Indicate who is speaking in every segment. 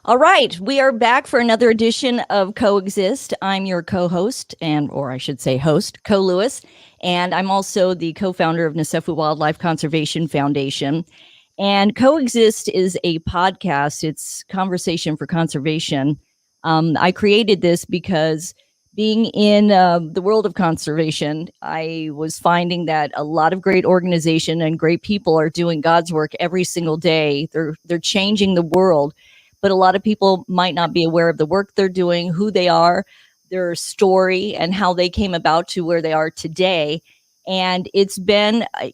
Speaker 1: All right, we are back for another edition of Coexist. I'm your co-host, or I should say host, Coe Lewis, and I'm also the co-founder of Nasefu Wildlife Conservation Foundation. And Coexist is a podcast. It's conversation for conservation. I created this because being in the world of conservation, I was finding that a lot of great organization and great people are doing God's work every single day. They're changing the world. But a lot of people might not be aware of the work they're doing, who they are, their story, and how they came about to where they are today. And it's been, I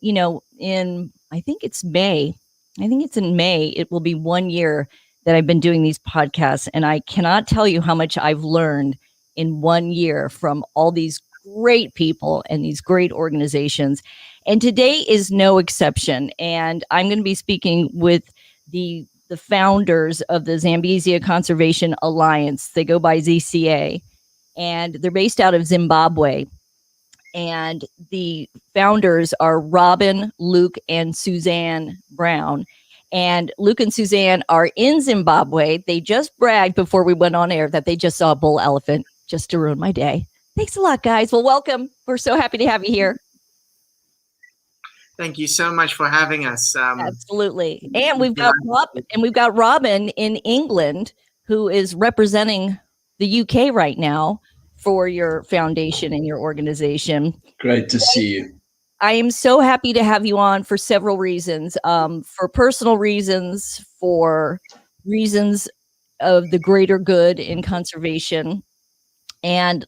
Speaker 1: think it's May. I think it's in May. It will be 1 year that I've been doing these podcasts. And I cannot tell you how much I've learned in 1 year from all these great people and these great organizations. And today is no exception. And I'm going to be speaking with the founders of the Zambesia Conservation Alliance. They go by ZCA, and they're based out of Zimbabwe. And the founders are Robin, Luke, and Suzanne Brown. And Luke and Suzanne are in Zimbabwe. They just bragged before we went on air that they just saw a bull elephant, just to ruin my day. Thanks a lot, guys. Well, welcome. We're so happy to have you here.
Speaker 2: Thank you so much for having us.
Speaker 1: Absolutely. And we've got Robin in England, who is representing the UK right now for your foundation and your organization.
Speaker 3: Great to see you.
Speaker 1: I am so happy to have you on for several reasons, for personal reasons, for reasons of the greater good in conservation. And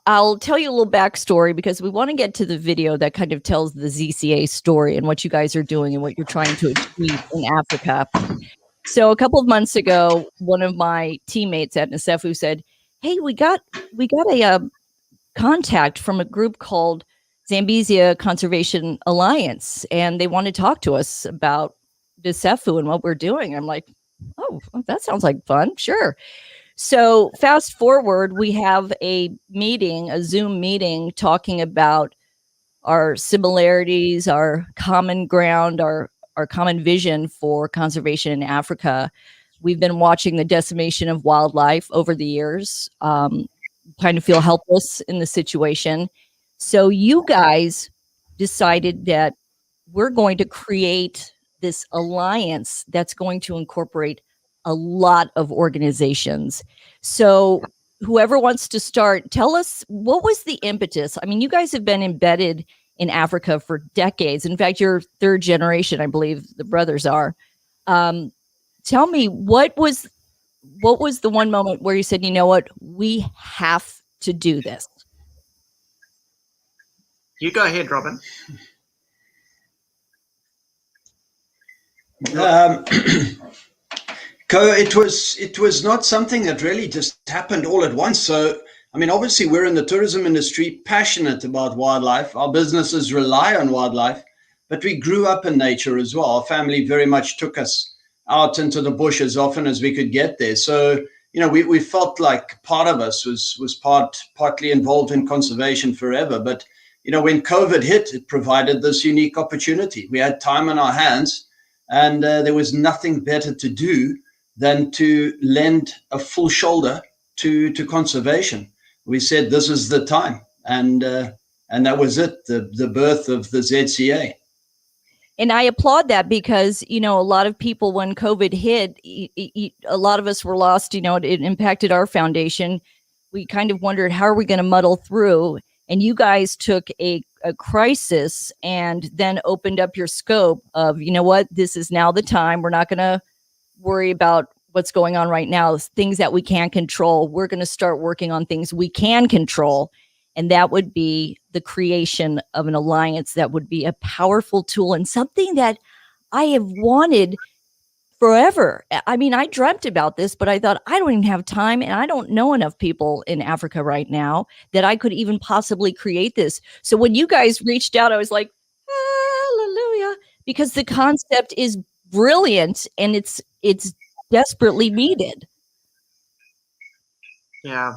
Speaker 1: I'll tell you a little backstory because we want to get to the video that kind of tells the ZCA story and what you guys are doing and what you're trying to achieve in Africa. So a couple of months ago, one of my teammates at Nasefu said, "Hey, we got a contact from a group called Zambesia Conservation Alliance, and they want to talk to us about Nasefu and what we're doing." I'm like, "Oh, that sounds like fun. Sure." So fast forward, we have a Zoom meeting talking about our similarities, our common ground, our common vision for conservation in Africa. We've been watching the decimation of wildlife over the years, kind of feel helpless in the situation. So you guys decided that we're going to create this alliance that's going to incorporate a lot of organizations. So whoever wants to start, tell us, what was the impetus? I mean, you guys have been embedded in Africa for decades. In fact, you're third generation, I believe the brothers are. Tell me, what was the one moment where you said, you know what, we have to do this?
Speaker 2: You go ahead, Robin.
Speaker 3: It was not something that really just happened all at once. So, I mean, obviously we're in the tourism industry, passionate about wildlife. Our businesses rely on wildlife, but we grew up in nature as well. Our family very much took us out into the bush as often as we could get there. So, we felt like part of us was partly involved in conservation forever. But, when COVID hit, it provided this unique opportunity. We had time on our hands, and there was nothing better to do than to lend a full shoulder to conservation. We said this is the time, and that was it, the birth of the ZCA.
Speaker 1: And I applaud that because, a lot of people, when COVID hit, a lot of us were lost. It impacted our foundation. We kind of wondered, how are we going to muddle through? And you guys took a crisis and then opened up your scope of, you know what, this is now the time. We're not going to worry about what's going on right now, things that we can't control. We're going to start working on things we can control. And that would be the creation of an alliance that would be a powerful tool and something that I have wanted forever. I mean, I dreamt about this, but I thought, I don't even have time, and I don't know enough people in Africa right now that I could even possibly create this. So when you guys reached out, I was like, hallelujah, because the concept is brilliant and it's desperately needed.
Speaker 2: Yeah,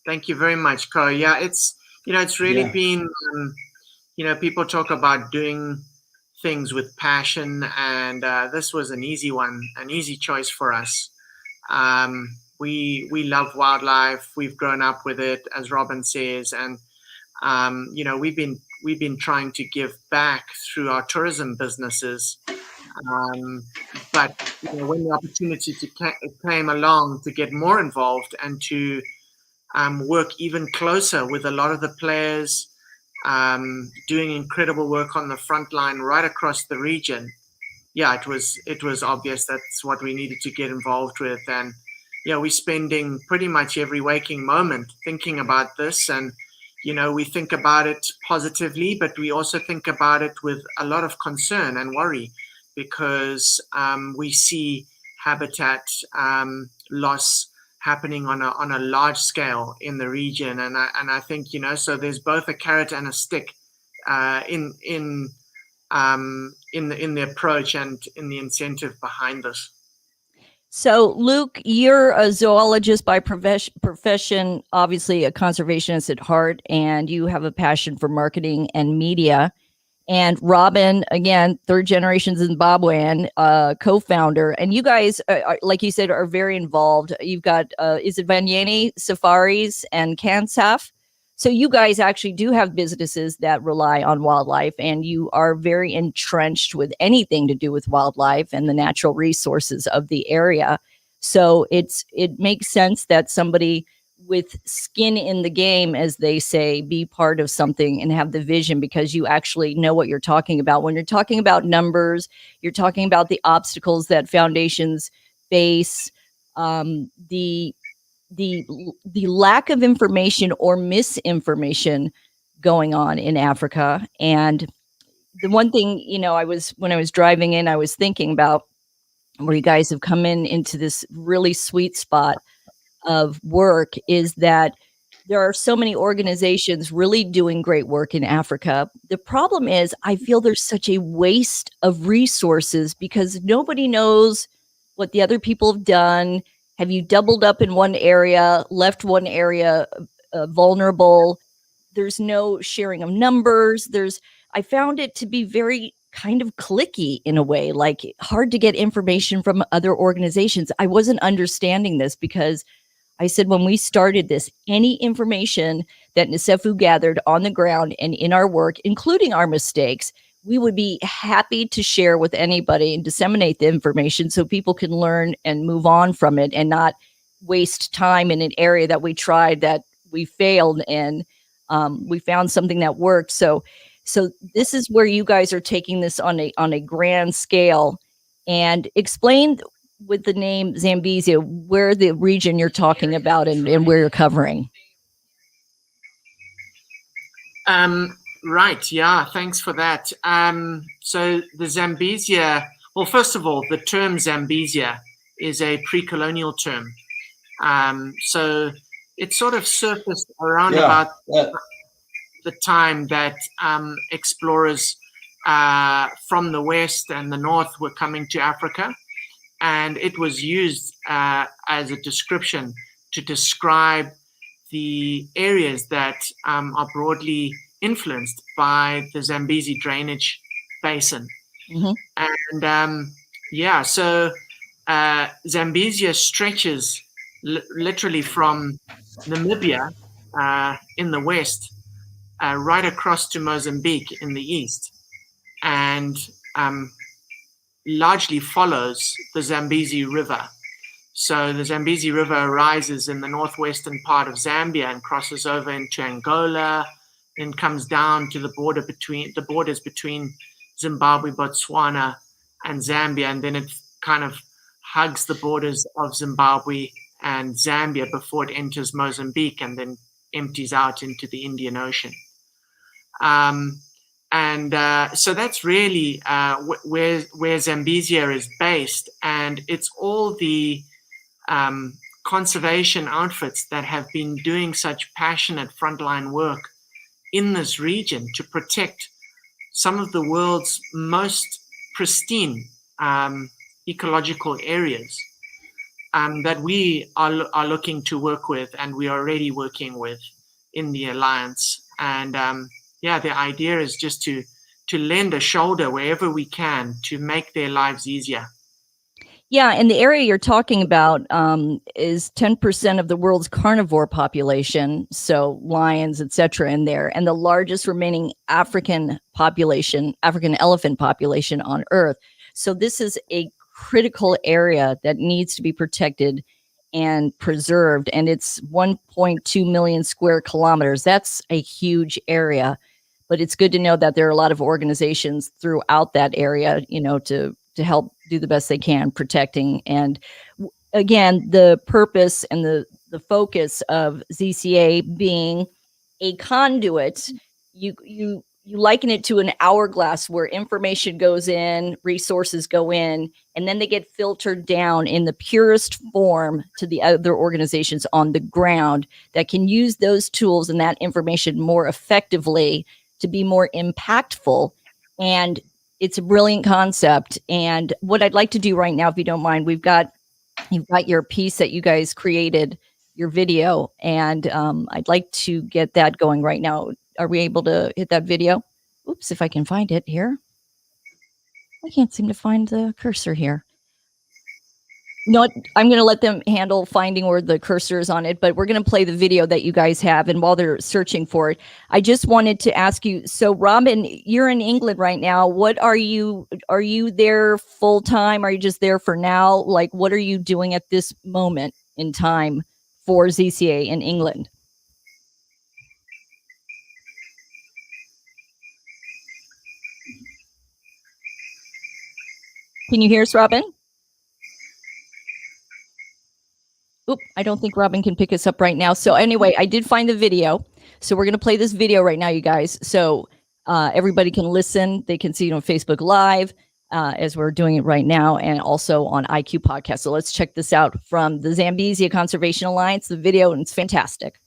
Speaker 2: thank you very much, Coe. Yeah, it's really been, people talk about doing things with passion, and this was an easy choice for us. We love wildlife. We've grown up with it, as Robin says, and we've been trying to give back through our tourism businesses. But when the opportunity came along to get more involved and to work even closer with a lot of the players, doing incredible work on the front line right across the region, it was obvious that's what we needed to get involved with. And we're spending pretty much every waking moment thinking about this, and we think about it positively, but we also think about it with a lot of concern and worry, because we see habitat loss happening on a large scale in the region, and I think so there's both a carrot and a stick in the approach and in the incentive behind this.
Speaker 1: So, Luke, you're a zoologist by profession, obviously a conservationist at heart, and you have a passion for marketing and media. And Robin, again, third generation Zimbabwean, co-founder. And you guys, like you said, are very involved. You've got, is it Vanyeni Safaris and Kansaf? So you guys actually do have businesses that rely on wildlife, and you are very entrenched with anything to do with wildlife and the natural resources of the area. So it makes sense that somebody with skin in the game, as they say, be part of something and have the vision, because you actually know what you're talking about. When you're talking about numbers, you're talking about the obstacles that foundations face, the lack of information or misinformation going on in Africa. And the one thing, when I was driving in, I was thinking about where you guys have come into this really sweet spot of work, is that there are so many organizations really doing great work in Africa. The problem is, I feel there's such a waste of resources because nobody knows what the other people have done. Have you doubled up in one area, left one area vulnerable? There's no sharing of numbers. I found it to be very kind of cliquey in a way, like hard to get information from other organizations. I wasn't understanding this because I said, when we started this, any information that Nsefu gathered on the ground and in our work, including our mistakes, we would be happy to share with anybody and disseminate the information so people can learn and move on from it and not waste time in an area that we tried, that we failed in. We found something that worked. So this is where you guys are taking this on a grand scale. And explain with the name Zambezia, where the region you're talking about and where you're covering.
Speaker 2: Right. Yeah. Thanks for that. So the Zambezia, well, first of all, the term Zambezia is a pre-colonial term. So it sort of surfaced around about the time that explorers from the West and the North were coming to Africa. And it was used as a description to describe the areas that are broadly influenced by the Zambezi drainage basin. Mm-hmm. And so Zambezia stretches literally from Namibia in the west right across to Mozambique in the east, and largely follows the Zambezi River. So the Zambezi River rises in the northwestern part of Zambia and crosses over into Angola, then comes down to the borders between Zimbabwe, Botswana, and Zambia, and then it kind of hugs the borders of Zimbabwe and Zambia before it enters Mozambique and then empties out into the Indian Ocean. So that's really where Zambezia is based, and it's all the conservation outfits that have been doing such passionate frontline work in this region to protect some of the world's most pristine ecological areas that we are looking to work with, and we are already working with in the Alliance. And the idea is just to lend a shoulder wherever we can to make their lives easier.
Speaker 1: Yeah, and the area you're talking about is 10% of the world's carnivore population, so lions, etc., in there, and the largest remaining African elephant population on Earth. So this is a critical area that needs to be protected and preserved, and it's 1.2 million square kilometers. That's a huge area, but it's good to know that there are a lot of organizations throughout that area, to help do the best they can protecting. And again, the purpose and the focus of ZCA being a conduit, you liken it to an hourglass where information goes in, resources go in, and then they get filtered down in the purest form to the other organizations on the ground that can use those tools and that information more effectively to be more impactful. And it's a brilliant concept. And what I'd like to do right now, if you don't mind, you've got your piece that you guys created, your video, and I'd like to get that going right now. Are we able to hit that video? Oops, if I can find it here. I can't seem to find the cursor here. You know what? I'm going to let them handle finding where the cursor is on it, but we're going to play the video that you guys have. And while they're searching for it, I just wanted to ask you, so Robin, you're in England right now. Are you there full time? Are you just there for now? Like, what are you doing at this moment in time for ZCA in England? Can you hear us, Robin? Oop, I don't think Robin can pick us up right now. So anyway, I did find the video. So we're going to play this video right now, you guys. So everybody can listen. They can see it on Facebook Live as we're doing it right now, and also on IQ Podcast. So let's check this out from the Zambesia Conservation Alliance, the video, and it's fantastic.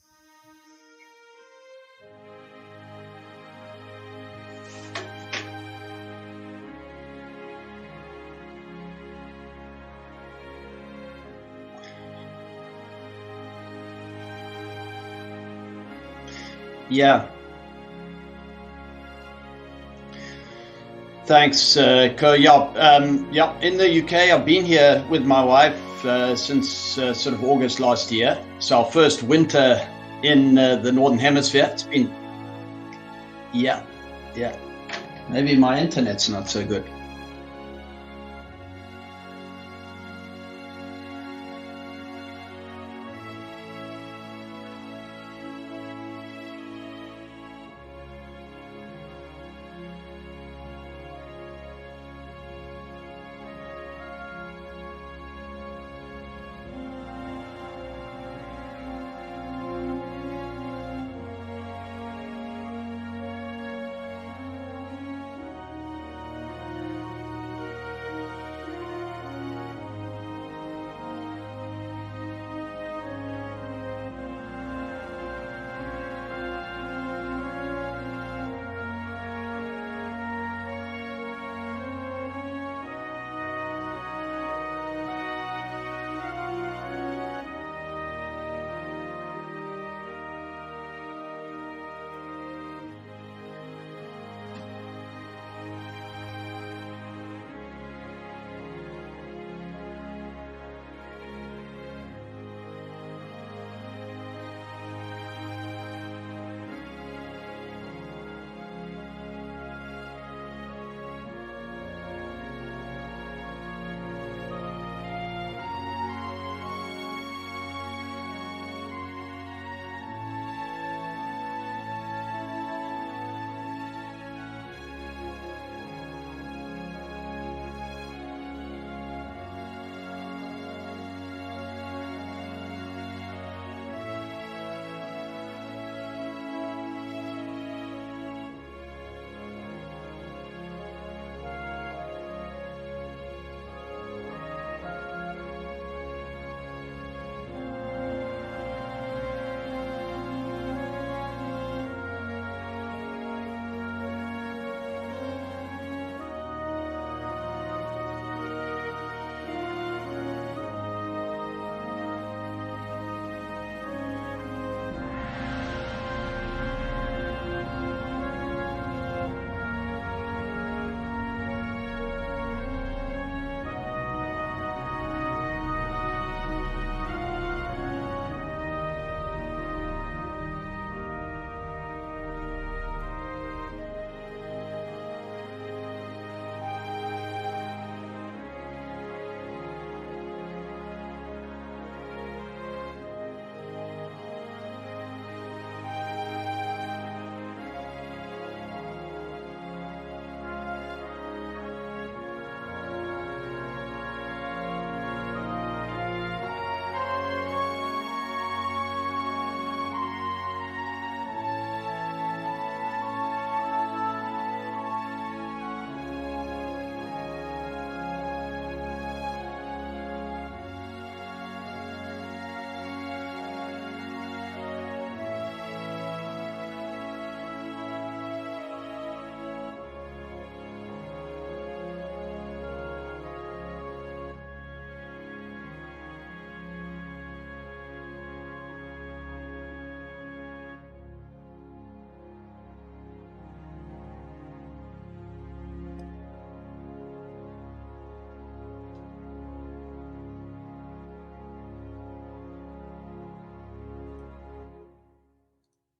Speaker 3: Yeah. Thanks, Coe. Yeah, in the UK, I've been here with my wife since sort of August last year. So our first winter in the Northern Hemisphere. It's been, yeah. Maybe my internet's not so good.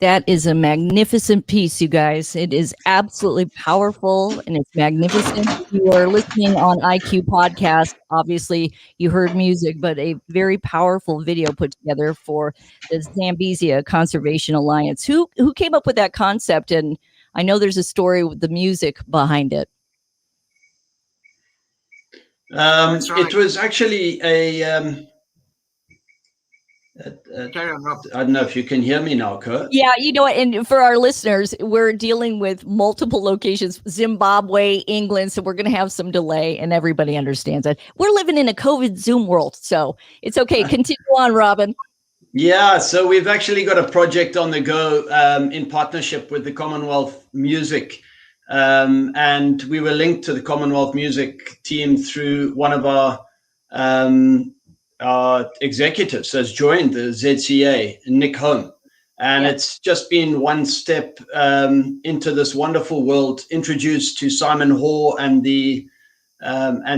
Speaker 1: That is a magnificent piece, you guys. It is absolutely powerful and it's magnificent. You are listening on IQ Podcast. Obviously, you heard music, but a very powerful video put together for the Zambesia Conservation Alliance. Who came up with that concept? And I know there's a story with the music behind it.
Speaker 2: That's right.
Speaker 3: It was actually
Speaker 2: Carry on, Rob.
Speaker 3: I don't know if you can hear me now, Coe.
Speaker 1: Yeah, you know what? And for our listeners, we're dealing with multiple locations, Zimbabwe, England. So we're going to have some delay and everybody understands it. We're living in a COVID Zoom world. So it's okay. Continue on, Robin.
Speaker 3: Yeah, so we've actually got a project on the go in partnership with the Commonwealth Music. And we were linked to the Commonwealth Music team through one of our executives has joined the ZCA, Nick Home. And it's just been one step into this wonderful world, introduced to Simon Hoare and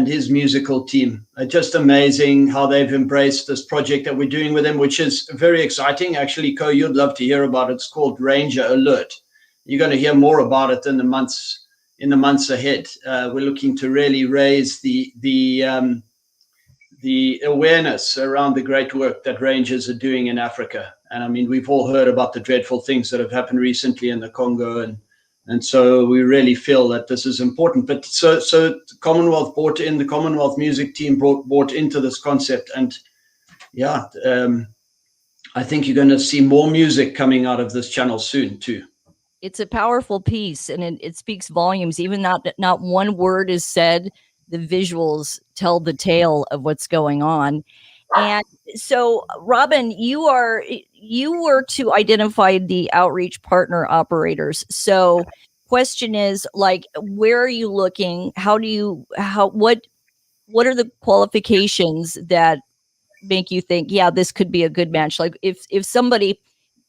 Speaker 3: his musical team. Just amazing how they've embraced this project that we're doing with them, which is very exciting. Actually, Coe, you'd love to hear about it. It's called Ranger Alert. You're going to hear more about it in the months ahead. We're looking to really raise the awareness around the great work that rangers are doing in Africa. And I mean, we've all heard about the dreadful things that have happened recently in the Congo, and so we really feel that this is important. But so Commonwealth brought in, the Commonwealth Music team brought into this concept, and I think you're going to see more music coming out of this channel soon too.
Speaker 1: It's a powerful piece, and it speaks volumes. Even not one word is said. The visuals tell the tale of what's going on. And so, Robin, you were to identify the outreach partner operators. So question is, like, where are you looking? What are the qualifications that make you think, yeah, this could be a good match? Like if somebody,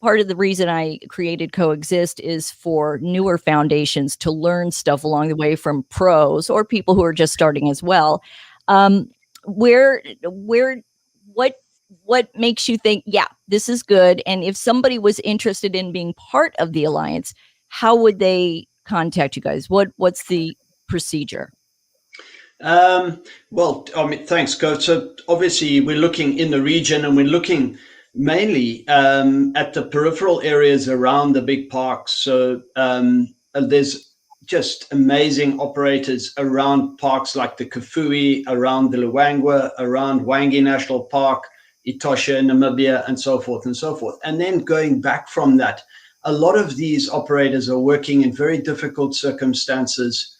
Speaker 1: part of the reason I created Coexist is for newer foundations to learn stuff along the way from pros or people who are just starting as well. What makes you think, yeah, this is good? And if somebody was interested in being part of the alliance, how would they contact you guys? What's the procedure?
Speaker 3: Well, I mean, thanks, Coe. So obviously we're looking in the region, and we're looking mainly at the peripheral areas around the big parks. So there's just amazing operators around parks like the Kafue, around the Luangwa, around Hwange National Park, Etosha, Namibia, and so forth and so forth. And then going back from that, a lot of these operators are working in very difficult circumstances,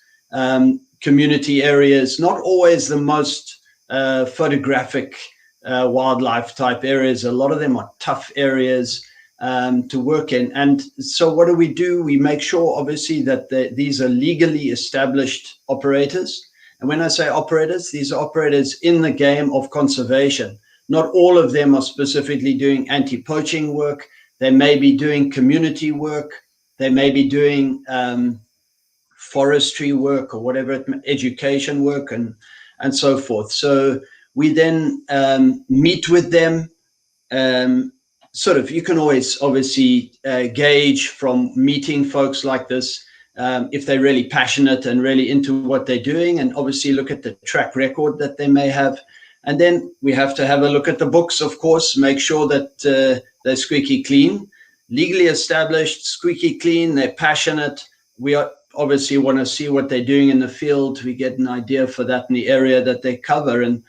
Speaker 3: community areas, not always the most photographic wildlife type areas. A lot of them are tough areas to work in. And so what do? We make sure, obviously, that these are legally established operators. And when I say operators, these are operators in the game of conservation. Not all of them are specifically doing anti-poaching work. They may be doing community work. They may be doing forestry work or whatever, education work and so forth. So we then meet with them. You can always obviously gauge from meeting folks like this if they're really passionate and really into what they're doing, and obviously look at the track record that they may have. And then we have to have a look at the books, of course, make sure that they're squeaky clean, legally established, squeaky clean, they're passionate. We obviously want to see what they're doing in the field. We get an idea for that in the area that they cover. And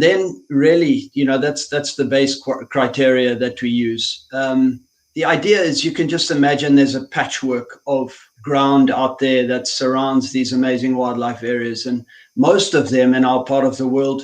Speaker 3: then really, that's the base criteria that we use. The idea is, you can just imagine there's a patchwork of ground out there that surrounds these amazing wildlife areas. And most of them in our part of the world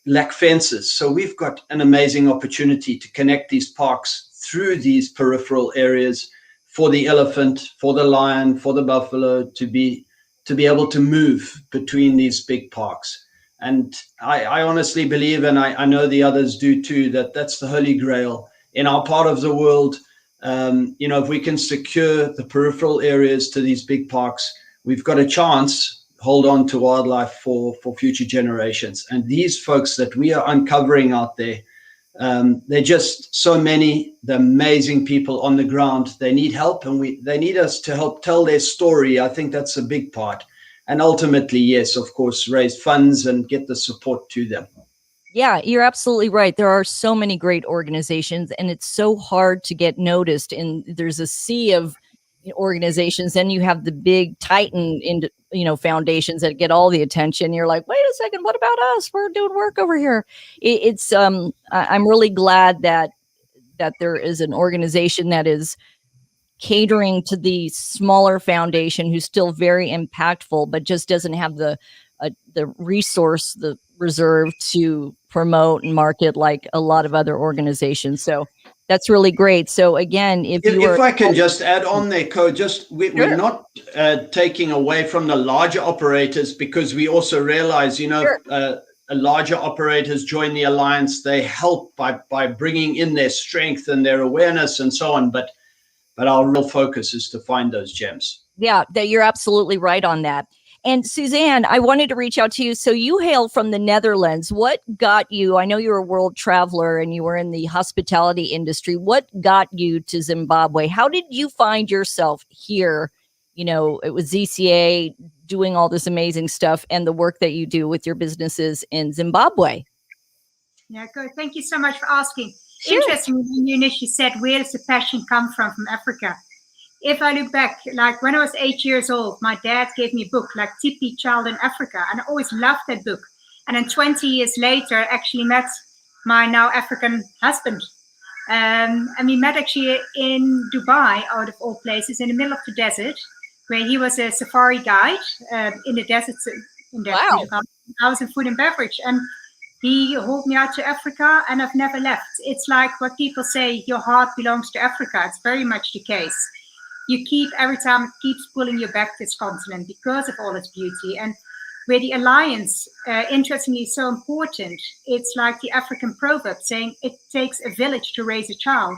Speaker 3: lack fences. So we've got an amazing opportunity to connect these parks through these peripheral areas for the elephant, for the lion, for the buffalo to be able to move between these big parks. And I honestly believe, and I know the others do too, that's the holy grail in our part of the world. If we can secure the peripheral areas to these big parks, we've got a chance hold on to wildlife for future generations. And these folks that we are uncovering out there, There are just so many the amazing people on the ground. They need help, and they need us to help tell their story. I think that's a big part. And ultimately, yes, of course, raise funds and get the support to them.
Speaker 1: Yeah, you're absolutely right. There are so many great organizations, and it's so hard to get noticed. And there's a sea of organizations. Then you have the big Titan, foundations that get all the attention. You're like, wait a second, what about us? We're doing work over here. I'm really glad that there is an organization that is catering to the smaller foundation who's still very impactful, but just doesn't have the resource, the reserve to promote and market like a lot of other organizations. So that's really great. So again,
Speaker 3: if I can just add on there, Coe, we're not taking away from the larger operators, because we also realize, larger operators join the alliance. They help by bringing in their strength and their awareness and so on. But our real focus is to find those gems.
Speaker 1: Yeah, you're absolutely right on that. And Suzanne, I wanted to reach out to you. So you hail from the Netherlands. What got you? I know you're a world traveler and you were in the hospitality industry. What got you to Zimbabwe? How did you find yourself here? It was ZCA doing all this amazing stuff and the work that you do with your businesses in Zimbabwe.
Speaker 4: Yeah, good. Thank you so much for asking.
Speaker 1: Sure.
Speaker 4: Interesting, when you initially said, where does the passion come from Africa? If I look back, like when I was 8 years old, my dad gave me a book like Tipi Child in Africa, and I always loved that book. And then 20 years later, I actually met my now African husband. And we met actually in Dubai, out of all places, in the middle of the desert, where he was a safari guide in the desert.
Speaker 1: Wow.
Speaker 4: I was in food and beverage, and he hauled me out to Africa, and I've never left. It's like what people say, your heart belongs to Africa. It's very much the case. Every time it keeps pulling you back to this continent because of all its beauty. And where the alliance, interestingly, is so important, it's like the African proverb saying it takes a village to raise a child.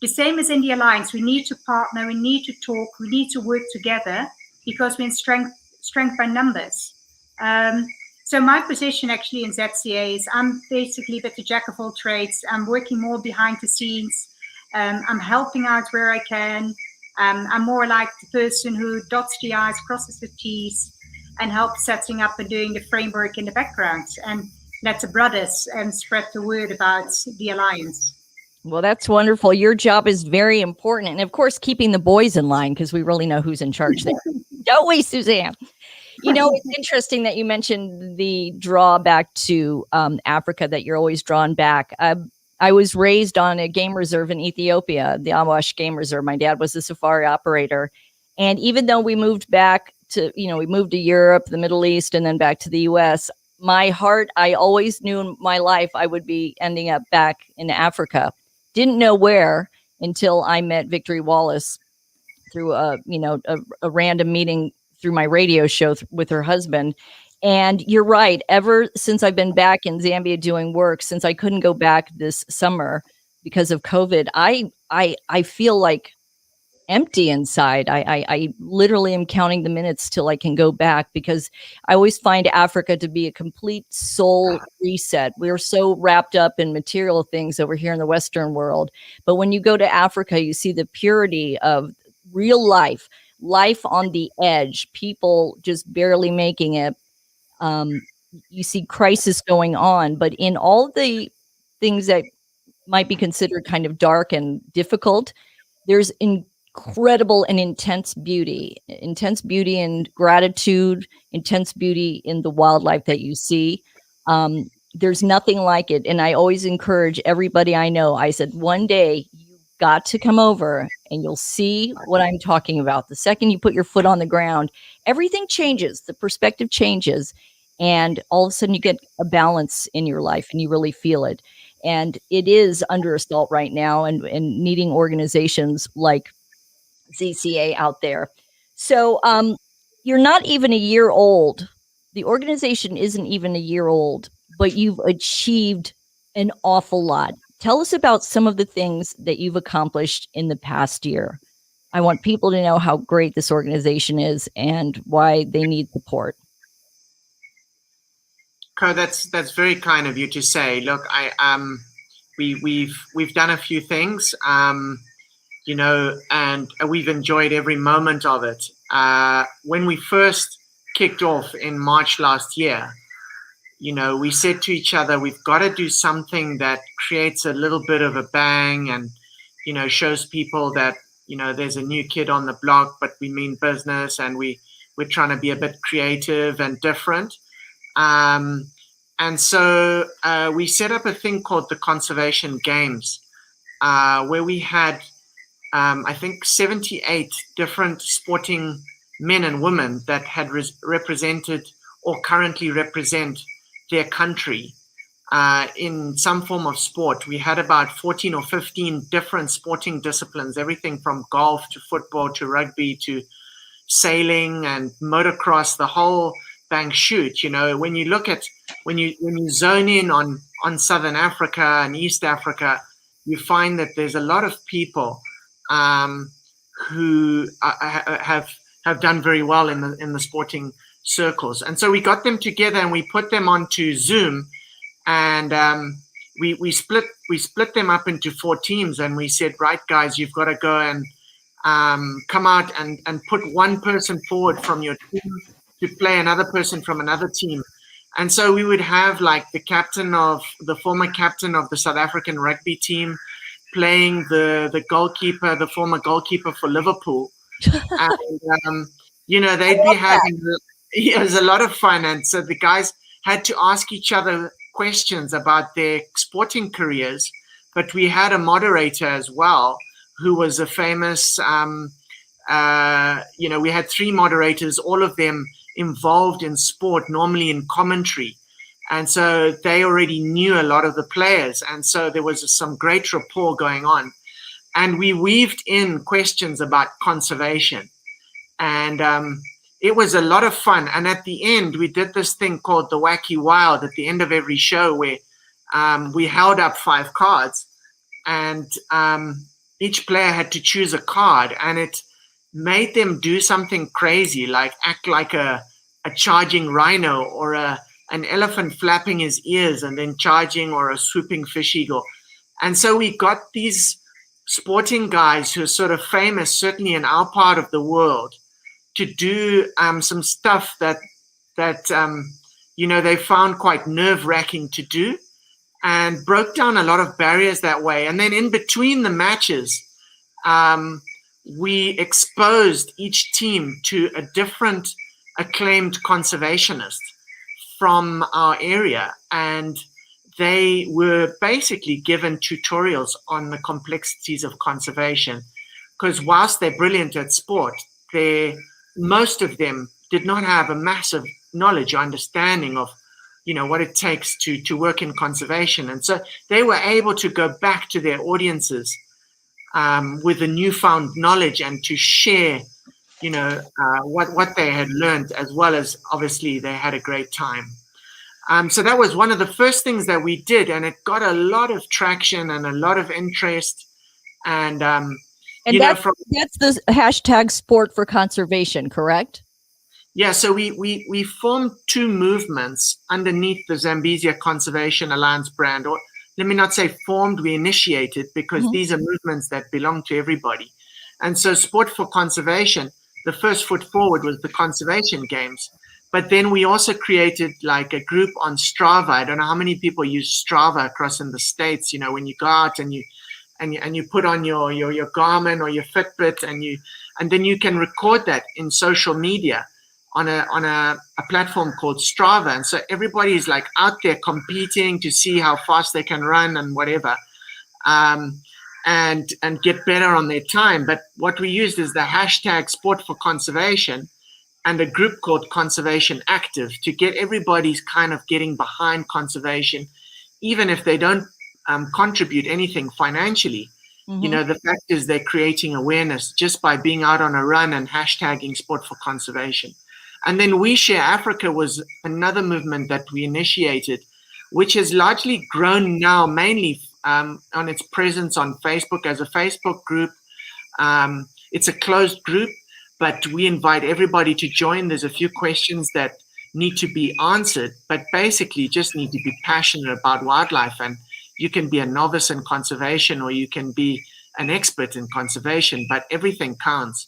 Speaker 4: The same as in the alliance, we need to partner, we need to talk, we need to work together, because we're in strength by numbers. So my position actually in ZCA is I'm basically the jack of all trades. I'm working more behind the scenes. I'm helping out where I can. I'm more like the person who dots the I's, crosses the T's, and helps setting up and doing the framework in the background, and let the brothers spread the word about the alliance.
Speaker 1: Well, that's wonderful. Your job is very important. And of course, keeping the boys in line, because we really know who's in charge there. Don't we, Suzanne? It's interesting that you mentioned the drawback to Africa, that you're always drawn back. I was raised on a game reserve in Ethiopia, the Awash Game Reserve. My dad was a safari operator. And even though we moved back to, we moved to Europe, the Middle East, and then back to the US, my heart, I always knew in my life I would be ending up back in Africa. Didn't know where until I met Victory Wallace through a random meeting through my radio show with her husband. And you're right. Ever since I've been back in Zambia doing work, since I couldn't go back this summer because of COVID, I feel like empty inside. I literally am counting the minutes till I can go back, because I always find Africa to be a complete soul reset. We're so wrapped up in material things over here in the Western world. But when you go to Africa, you see the purity of real life on the edge, people just barely making it. You see crisis going on, but in all the things that might be considered kind of dark and difficult, there's incredible and intense beauty and gratitude, intense beauty in the wildlife that you see. There's nothing like it. And I always encourage everybody I know, I said, one day you've got to come over and you'll see what I'm talking about. The second you put your foot on the ground, everything changes. The perspective changes. And all of a sudden you get a balance in your life and you really feel it. And it is under assault right now, and needing organizations like ZCA out there. So you're not even a year old. The organization isn't even a year old, but you've achieved an awful lot. Tell us about some of the things that you've accomplished in the past year. I want people to know how great this organization is and why they need support.
Speaker 2: Coe, that's very kind of you to say. Look, we've done a few things, you know, and we've enjoyed every moment of it. When we first kicked off in March last year, you know, we said to each other, we've got to do something that creates a little bit of a bang and, you know, shows people that, you know, there's a new kid on the block, but we mean business, and we're trying to be a bit creative and different. And so we set up a thing called the Conservation Games, where we had, I think, 78 different sporting men and women that had represented or currently represent their country in some form of sport. We had about 14 or 15 different sporting disciplines, everything from golf to football to rugby to sailing and motocross, the whole bang shoot. You know, when you look at, when you zone in on Southern Africa and East Africa, you find that there's a lot of people who have done very well in the sporting circles. And so we got them together and we put them onto Zoom, and we split them up into 4 teams, and we said, right, guys, you've got to go and come out and put one person forward from your team to play another person from another team. And so we would have like the former captain of the South African rugby team playing the goalkeeper, the former goalkeeper for Liverpool. And, you know, they'd be having, it was a lot of fun. And so the guys had to ask each other questions about their sporting careers, but we had a moderator as well, who was a famous, you know, we had 3 moderators, all of them involved in sport, normally in commentary. And so they already knew a lot of the players. And so there was some great rapport going on. And we weaved in questions about conservation. And it was a lot of fun. And at the end, we did this thing called the Wacky Wild at the end of every show, where we held up 5 cards, and each player had to choose a card, and it made them do something crazy, like act like a charging rhino, or an elephant flapping his ears and then charging, or a swooping fish eagle. And so we got these sporting guys who are sort of famous, certainly in our part of the world, to do some stuff that you know, they found quite nerve-wracking to do, and broke down a lot of barriers that way. And then in between the matches, we exposed each team to a different acclaimed conservationist from our area, and they were basically given tutorials on the complexities of conservation, because whilst they're brilliant at sport, most of them did not have a massive knowledge or understanding of, you know, what it takes to work in conservation. And so they were able to go back to their audiences with a newfound knowledge, and to share, you know, what they had learned, as well as obviously they had a great time. So that was one of the first things that we did, and it got a lot of traction and a lot of interest. And
Speaker 1: that's the hashtag Sport for Conservation, correct?
Speaker 2: Yeah, so we formed 2 movements underneath the Zambesia Conservation Alliance brand, or let me not say formed, we initiated, because these are movements that belong to everybody. And so Sport for Conservation, the first foot forward was the Conservation Games. But then we also created like a group on Strava. I don't know how many people use Strava across in the States. You know, when you go out and you put on your Garmin or your Fitbit, and then you can record that in social media on a platform called Strava. And so everybody is like out there competing to see how fast they can run and whatever, and get better on their time. But what we used is the hashtag Sport for Conservation and a group called Conservation Active to get everybody's kind of getting behind conservation, even if they don't contribute anything financially. You know, the fact is they're creating awareness just by being out on a run and hashtagging Sport for Conservation. And then We Share Africa was another movement that we initiated, which has largely grown now mainly on its presence on Facebook as a Facebook group. It's a closed group, but we invite everybody to join. There's a few questions that need to be answered, but basically just need to be passionate about wildlife. And, you can be a novice in conservation or you can be an expert in conservation, but everything counts.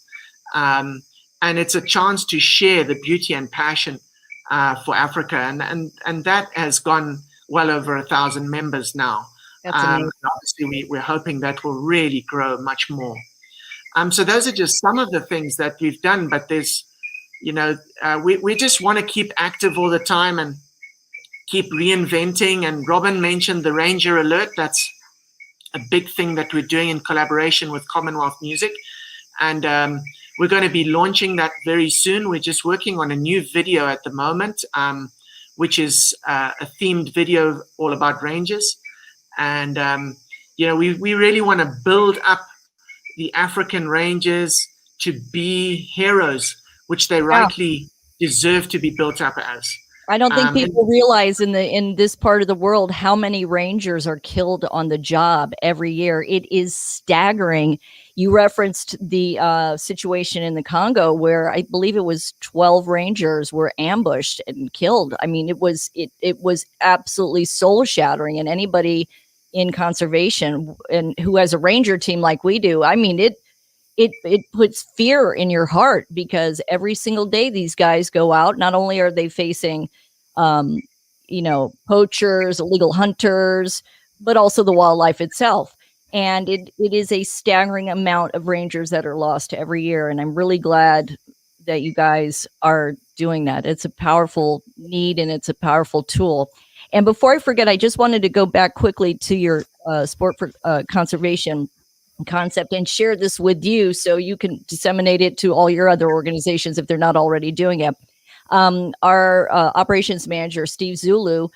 Speaker 2: And it's a chance to share the beauty and passion for Africa. And that has gone well over 1,000 members now. Obviously, we're hoping that will really grow much more. So those are just some of the things that we've done, but there's, we just want to keep active all the time and keep reinventing. And Robin mentioned the Ranger Alert. That's a big thing that we're doing in collaboration with Commonwealth Music. And we're going to be launching that very soon. We're just working on a new video at the moment, which is a themed video all about rangers. And, we really want to build up the African rangers to be heroes, which they rightly deserve to be built up as.
Speaker 1: I don't think people realize in this part of the world how many rangers are killed on the job every year. It is staggering. You referenced the situation in the Congo where I believe it was 12 rangers were ambushed and killed. I mean, it was absolutely soul shattering. And anybody in conservation and who has a ranger team like we do, I mean, it puts fear in your heart because every single day these guys go out. Not only are they facing, poachers, illegal hunters, but also the wildlife itself. And it is a staggering amount of rangers that are lost every year. And I'm really glad that you guys are doing that. It's a powerful need and it's a powerful tool. And before I forget, I just wanted to go back quickly to your sport for conservation concept and share this with you so you can disseminate it to all your other organizations if they're not already doing it. Our operations manager, Steve Zulu,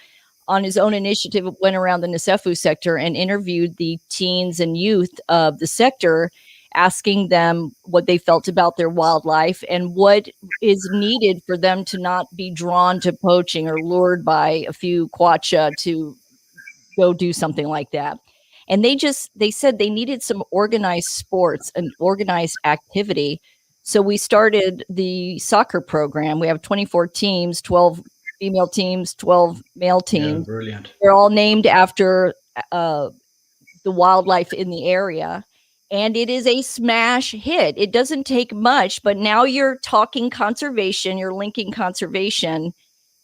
Speaker 1: on his own initiative, went around the Nsefu sector and interviewed the teens and youth of the sector, asking them what they felt about their wildlife and what is needed for them to not be drawn to poaching or lured by a few kwacha to go do something like that. And they said they needed some organized sports and organized activity. So we started the soccer program. We have 24 teams, 12 female teams, 12 male teams.
Speaker 3: Yeah, brilliant.
Speaker 1: They're all named after the wildlife in the area. And it is a smash hit. It doesn't take much, but now you're talking conservation, you're linking conservation,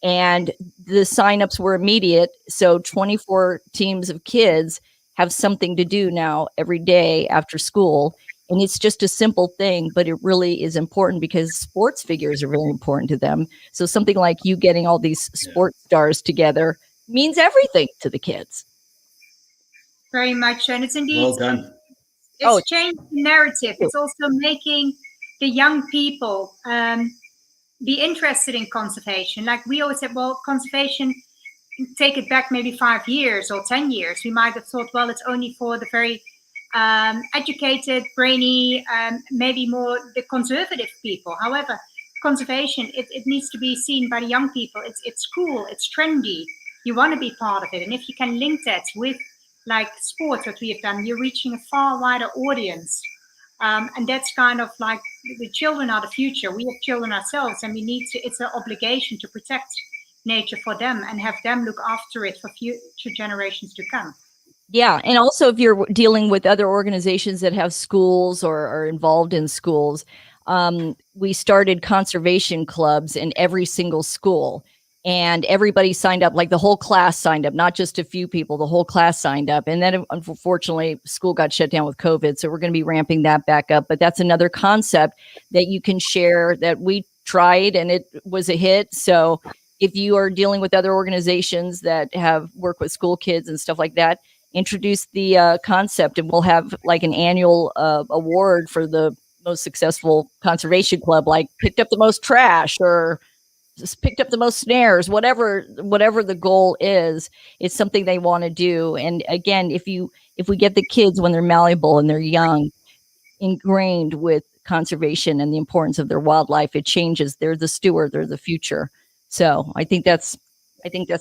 Speaker 1: and the signups were immediate. So 24 teams of kids have something to do now every day after school. And it's just a simple thing, but it really is important because sports figures are very important to them. So something like you getting all these sports stars together means everything to the kids.
Speaker 4: Very much. And it's indeed,
Speaker 3: well done.
Speaker 4: It's changed the narrative. It's also making the young people be interested in conservation. Like we always said, well, conservation, take it back maybe 5 years or 10 years. We might have thought, well, it's only for the very educated, brainy, maybe more the conservative people. However, conservation, it needs to be seen by the young people. It's cool, it's trendy. You want to be part of it. And if you can link that with like sports, what we have done, you're reaching a far wider audience. And that's kind of like the children are the future. We have children ourselves and we need to, it's an obligation to protect nature for them and have them look after it for future generations to come.
Speaker 1: Yeah. And also if you're dealing with other organizations that have schools or are involved in schools, we started conservation clubs in every single school. And everybody signed up, like the whole class signed up, not just a few people, the whole class signed up. And then unfortunately, school got shut down with COVID. So we're going to be ramping that back up. But that's another concept that you can share that we tried and it was a hit. So if you are dealing with other organizations that have worked with school kids and stuff like that, introduce the concept and we'll have like an annual award for the most successful conservation club, like picked up the most trash or just picked up the most snares, whatever the goal is, it's something they want to do. And again, if we get the kids when they're malleable and they're young, ingrained with conservation and the importance of their wildlife, it changes. They're the steward, they're the future. So I think that's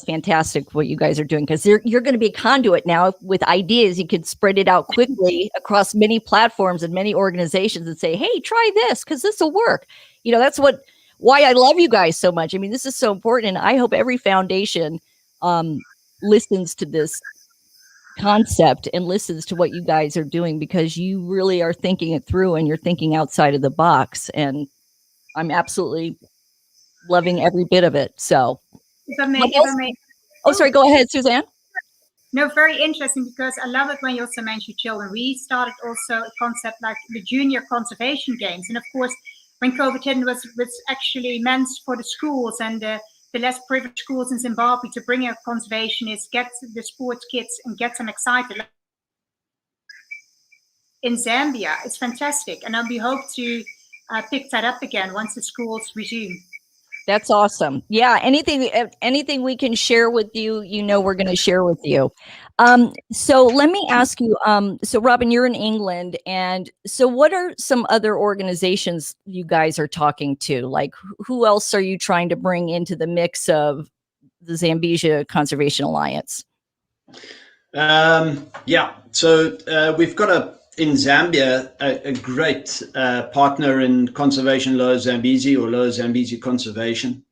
Speaker 1: fantastic what you guys are doing, because you're going to be a conduit now with ideas. You can spread it out quickly across many platforms and many organizations and say, hey, try this because this will work. That's why I love you guys so much. I mean, this is so important. And I hope every foundation listens to this concept and listens to what you guys are doing, because you really are thinking it through and you're thinking outside of the box. And I'm absolutely loving every bit of it. So,
Speaker 4: If I may.
Speaker 1: Oh, sorry. Go ahead, Suzanne.
Speaker 4: No, very interesting, because I love it when you also mention children. We started also a concept like the junior conservation games. And of course, when COVID hit, was actually meant for the schools and the less privileged schools in Zimbabwe to bring a conservationist, get the sports kids and get them excited. In Zambia, it's fantastic. And we hope to pick that up again once the schools resume.
Speaker 1: That's awesome. Yeah. Anything we can share with you, we're going to share with you. So let me ask you, so Robin, you're in England. And so what are some other organizations you guys are talking to? Like, who else are you trying to bring into the mix of the Zambesia Conservation Alliance?
Speaker 3: Yeah. So we've got in Zambia, a great partner in conservation, Lower Zambezia, or Lower Zambezia Conservation.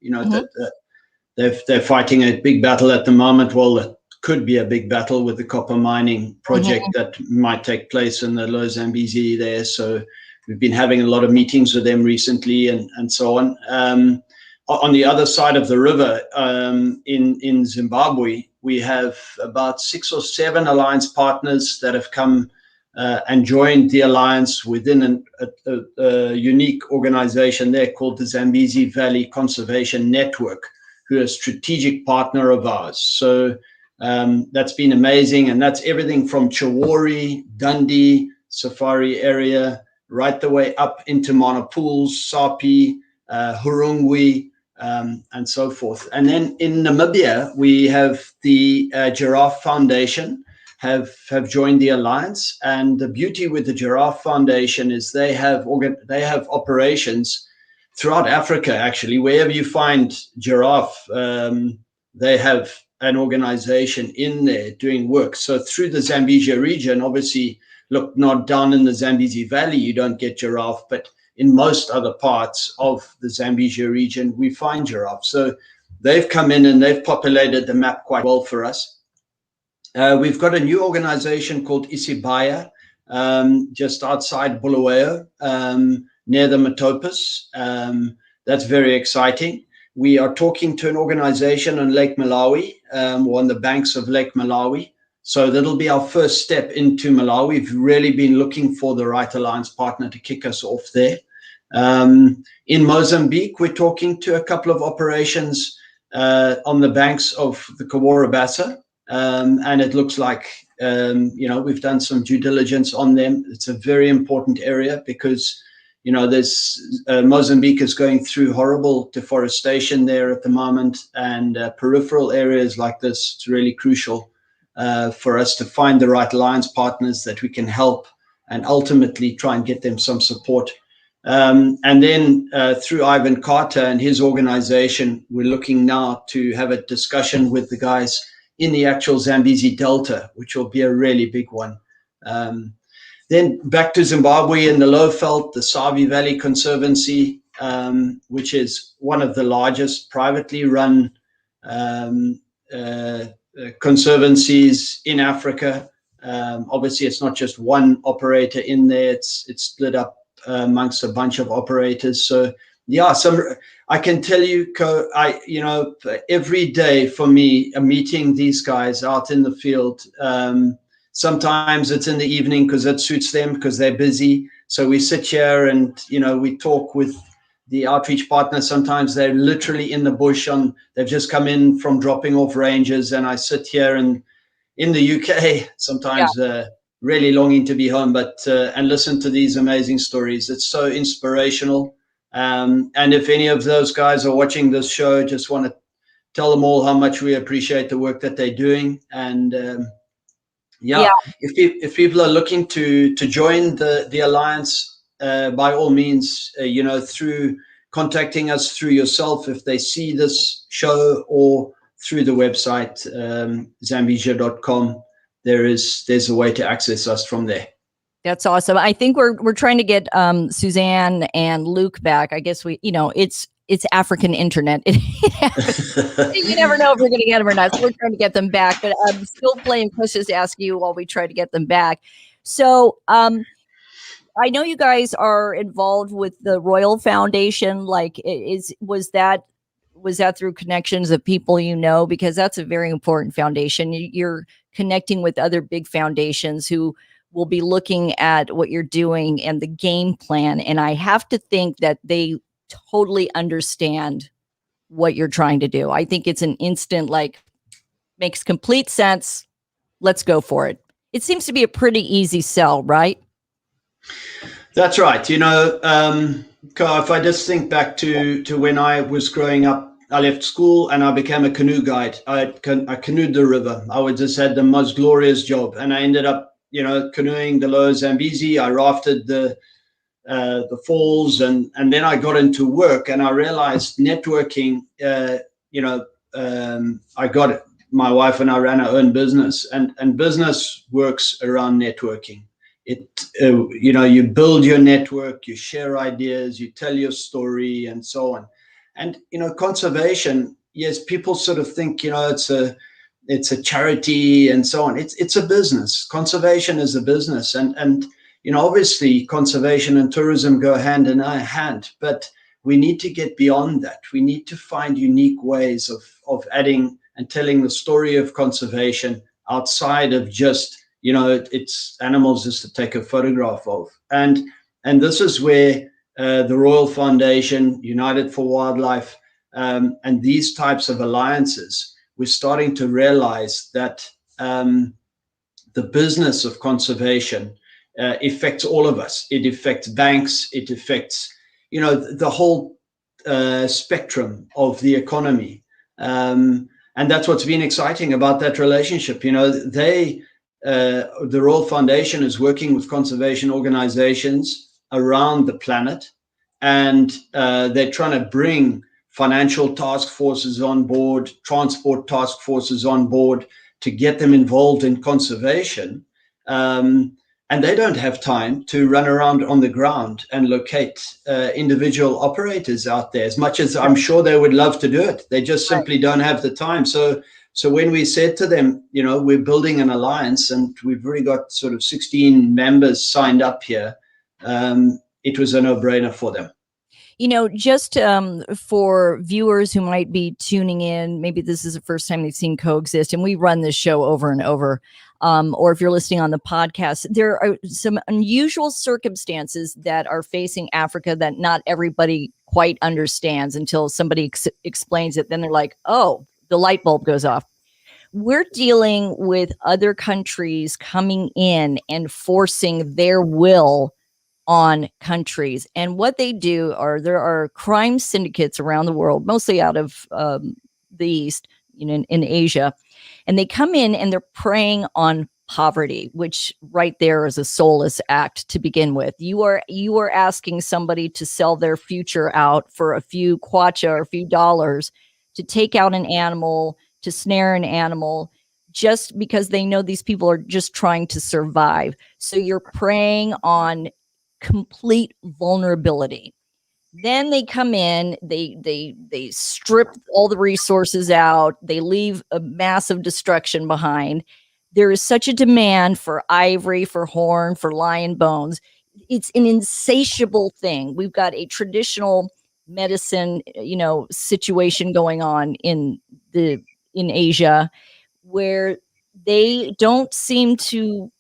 Speaker 3: They're fighting a big battle at the moment. Well, it could be a big battle with the copper mining project that might take place in the Lower Zambezia there. So we've been having a lot of meetings with them recently, and so on. On the other side of the river, in Zimbabwe, we have about 6 or 7 alliance partners that have come and joined the alliance within a unique organization there called the Zambezi Valley Conservation Network, who are a strategic partner of ours. So that's been amazing. And that's everything from Chawari, Dundee, Safari area, right the way up into Monopools, Sapi, Hurungwe, and so forth. And then in Namibia, we have the Giraffe Foundation have joined the alliance. And the beauty with the Giraffe Foundation is they have operations throughout Africa. Actually, wherever you find giraffe, they have an organization in there doing work. So through the Zambezia region, obviously, look, not down in the Zambezi Valley, you don't get giraffe, but in most other parts of the Zambezia region, we find giraffe. So they've come in and they've populated the map quite well for us. We've got a new organization called Isibaya, just outside Bulawayo, near the Matopus. That's very exciting. We are talking to an organization on Lake Malawi, or on the banks of Lake Malawi. So that'll be our first step into Malawi. We've really been looking for the right alliance partner to kick us off there. In Mozambique, we're talking to a couple of operations on the banks of the Kawara Bassa. And it looks like, we've done some due diligence on them. It's a very important area because, Mozambique is going through horrible deforestation there at the moment, and peripheral areas like this, it's really crucial for us to find the right alliance partners that we can help and ultimately try and get them some support. And then through Ivan Carter and his organization, we're looking now to have a discussion with the guys in the actual Zambezi Delta, which will be a really big one. Then back to Zimbabwe in the Lowveld, the Savi Valley Conservancy, which is one of the largest privately run conservancies in Africa. Obviously, it's not just one operator in there. It's split up amongst a bunch of operators. So yeah, I can tell you, Coe, every day for me, meeting these guys out in the field. Sometimes it's in the evening because it suits them because they're busy. So we sit here and, we talk with the outreach partners. Sometimes they're literally in the bush they've just come in from dropping off rangers. And I sit here in the UK, sometimes really longing to be home, and listen to these amazing stories. It's so inspirational. And if any of those guys are watching this show, just want to tell them all how much we appreciate the work that they're doing. And if people are looking to join the alliance, by all means, through contacting us through yourself, if they see this show, or through the website, zambezia.com, there's a way to access us from there.
Speaker 1: That's awesome. I think we're trying to get Suzanne and Luke back. I guess it's it's African internet. You never know if we're going to get them or not. So we're trying to get them back, but I'm still playing questions to ask you while we try to get them back. So I know you guys are involved with the Royal Foundation. Like, was that through connections of people you know? Because that's a very important foundation. You're connecting with other big foundations who will be looking at what you're doing and the game plan. And I have to think that they totally understand what you're trying to do. I think it's an instant, like, makes complete sense. Let's go for it. It seems to be a pretty easy sell, right?
Speaker 3: That's right. You know, if I just think back to when I was growing up, I left school and I became a canoe guide. I canoed the river. I just had the most glorious job, and I ended up, you know, canoeing the lower Zambezia. I rafted the falls, and then I got into work, and I realized networking. I got it. My wife and I ran our own business, and business works around networking. You build your network, you share ideas, you tell your story, and so on. And, you know, conservation, yes, people sort of think, you know, it's a charity and so on. It's a business. Conservation is a business. And you know, obviously conservation and tourism go hand in hand, but we need to get beyond that. We need to find unique ways of adding and telling the story of conservation outside of just, you know, it's animals just to take a photograph of. And this is where the Royal Foundation, United for Wildlife, and these types of alliances, we're starting to realize that the business of conservation affects all of us. It affects banks. It affects, you know, the whole spectrum of the economy. And that's what's been exciting about that relationship. You know, the Royal Foundation is working with conservation organizations around the planet, and they're trying to bring financial task forces on board, transport task forces on board to get them involved in conservation. And they don't have time to run around on the ground and locate individual operators out there, as much as I'm sure they would love to do it. They just simply don't have the time. So when we said to them, you know, we're building an alliance and we've already got sort of 16 members signed up here, it was a no-brainer for them.
Speaker 1: You know, just for viewers who might be tuning in, maybe this is the first time they've seen Coexist, and we run this show over and over, or if you're listening on the podcast, there are some unusual circumstances that are facing Africa that not everybody quite understands until somebody explains it. Then they're like, oh, the light bulb goes off. We're dealing with other countries coming in and forcing their will on countries. And what they do are, there are crime syndicates around the world, mostly out of the East, you know, in Asia. And they come in and they're preying on poverty, which right there is a soulless act to begin with. You are asking somebody to sell their future out for a few kwacha or a few dollars, to take out an animal, to snare an animal, just because they know these people are just trying to survive. So you're preying on complete vulnerability. Then they come in, they strip all the resources out, they leave a massive destruction behind. There is such a demand for ivory, for horn, for lion bones. It's an insatiable thing. We've got a traditional medicine, you know, situation going on in Asia, where they don't seem to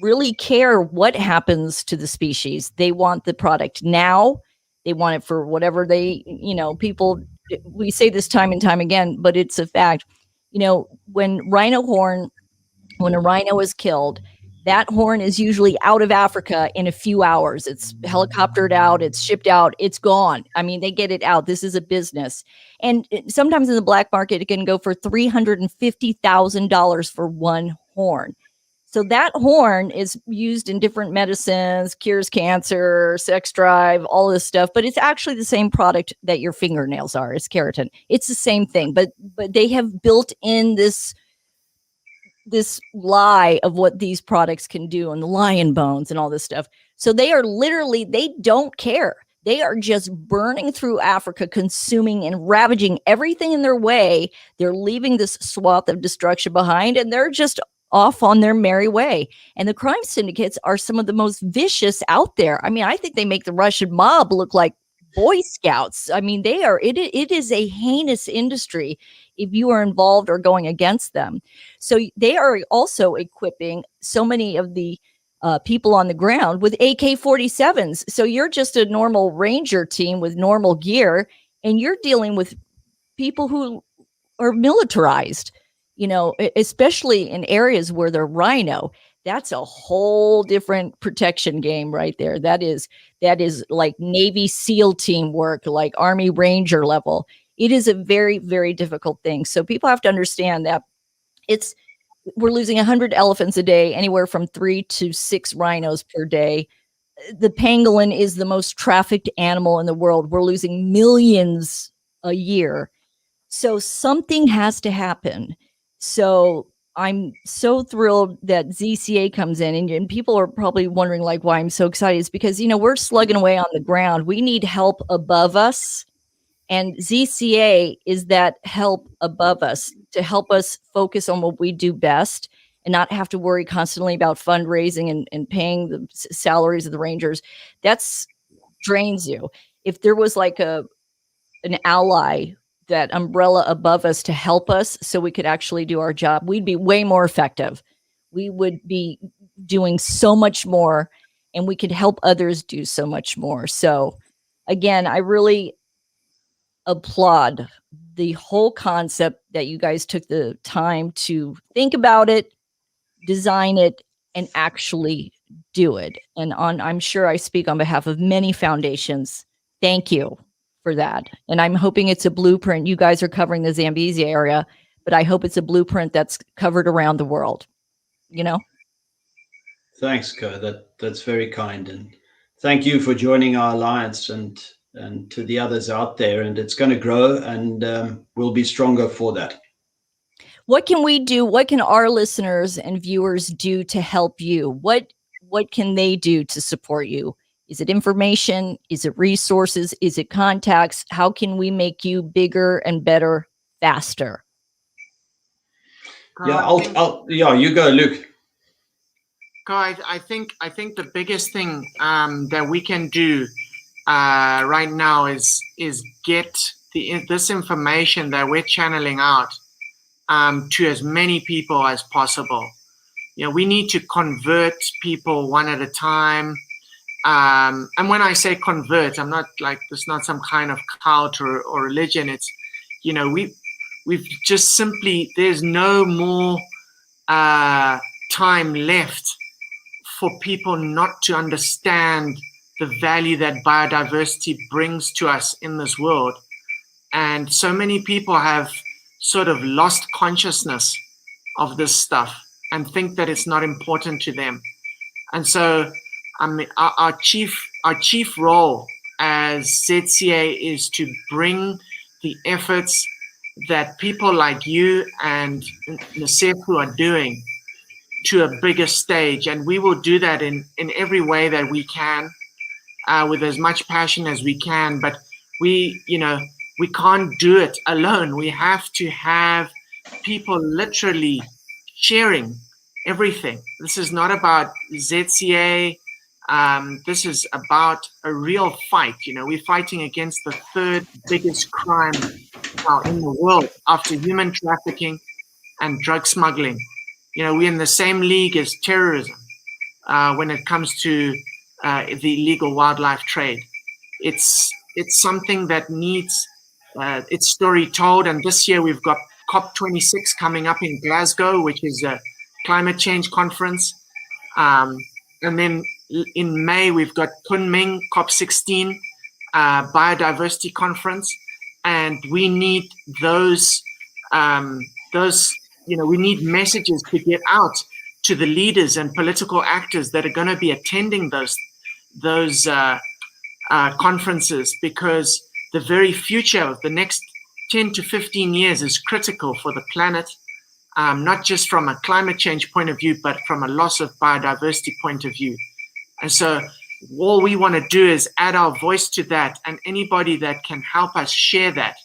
Speaker 1: really care what happens to the species. They want the product now. They want it for whatever they, you know, people, we say this time and time again, but it's a fact. You know, when a rhino is killed, that horn is usually out of Africa in a few hours. It's helicoptered out, it's shipped out, it's gone. I mean, they get it out. This is a business. And sometimes in the black market, it can go for $350,000 for one horn. So that horn is used in different medicines, cures cancer, sex drive, all this stuff. But it's actually the same product that your fingernails are. It's keratin. It's the same thing. But they have built in this lie of what these products can do, and the lion bones and all this stuff. So they are literally, they don't care. They are just burning through Africa, consuming and ravaging everything in their way. They're leaving this swath of destruction behind, and they're just off on their merry way. And the crime syndicates are some of the most vicious out there. I mean, I think they make the Russian mob look like Boy Scouts. I mean, it is a heinous industry if you are involved or going against them. So they are also equipping so many of the people on the ground with AK-47s. So you're just a normal ranger team with normal gear, and you're dealing with people who are militarized, especially in areas where they're rhino. That's a whole different protection game right there. That is like Navy SEAL teamwork, like Army Ranger level. It is a very, very difficult thing. So people have to understand that we're losing 100 elephants a day, anywhere from 3 to 6 rhinos per day. The pangolin is the most trafficked animal in the world. We're losing millions a year. So something has to happen. So I'm so thrilled that ZCA comes in, and people are probably wondering like why I'm so excited. It's because, we're slugging away on the ground. We need help above us. And ZCA is that help above us to help us focus on what we do best and not have to worry constantly about fundraising and paying the salaries of the rangers. That's drains you. If there was like an ally, that umbrella above us to help us so we could actually do our job, we'd be way more effective. We would be doing so much more, and we could help others do so much more. So again, I really applaud the whole concept that you guys took the time to think about it, design it, and actually do it. And I'm sure I speak on behalf of many foundations. Thank you for that. And I'm hoping it's a blueprint. You guys are covering the Zambezia area, but I hope it's a blueprint that's covered around the world,
Speaker 3: Thanks, Coe. That's very kind. And thank you for joining our alliance and to the others out there. And it's going to grow, and we'll be stronger for that.
Speaker 1: What can we do? What can our listeners and viewers do to help you? What can they do to support you? Is it information? Is it resources? Is it contacts? How can we make you bigger and better faster?
Speaker 3: Yeah, you go, Luke.
Speaker 2: I think the biggest thing that we can do right now is get this information that we're channeling out to as many people as possible. We need to convert people one at a time. And when I say convert, I'm not like, it's not some kind of cult or religion. It's, we've just simply, there's no more time left for people not to understand the value that biodiversity brings to us in this world. And so many people have sort of lost consciousness of this stuff and think that it's not important to them. And so, our chief role as ZCA is to bring the efforts that people like you and Nassef who are doing to a bigger stage. And we will do that in every way that we can, with as much passion as we can. But we can't do it alone. We have to have people literally sharing everything. This is not about ZCA. This is about a real fight. We're fighting against the third biggest crime now in the world after human trafficking and drug smuggling. We're in the same league as terrorism when it comes to the illegal wildlife trade. It's something that needs its story told. And this year we've got COP26 coming up in Glasgow, which is a climate change conference. And then in May, we've got Kunming, COP16, biodiversity conference. And we need those, we need messages to get out to the leaders and political actors that are going to be attending those conferences, because the very future of the next 10 to 15 years is critical for the planet, not just from a climate change point of view, but from a loss of biodiversity point of view. And so all we want to do is add our voice to that, and anybody that can help us share that,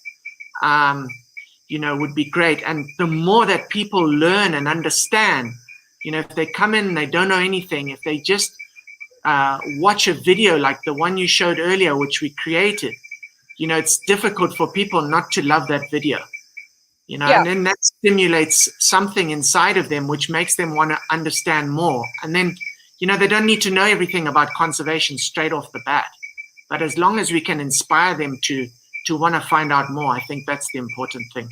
Speaker 2: would be great. And the more that people learn and understand, if they come in and they don't know anything, if they just watch a video like the one you showed earlier, which we created, it's difficult for people not to love that video, and then that stimulates something inside of them, which makes them want to understand more. And then, they don't need to know everything about conservation straight off the bat. But as long as we can inspire them to want to find out more, I think that's the important thing.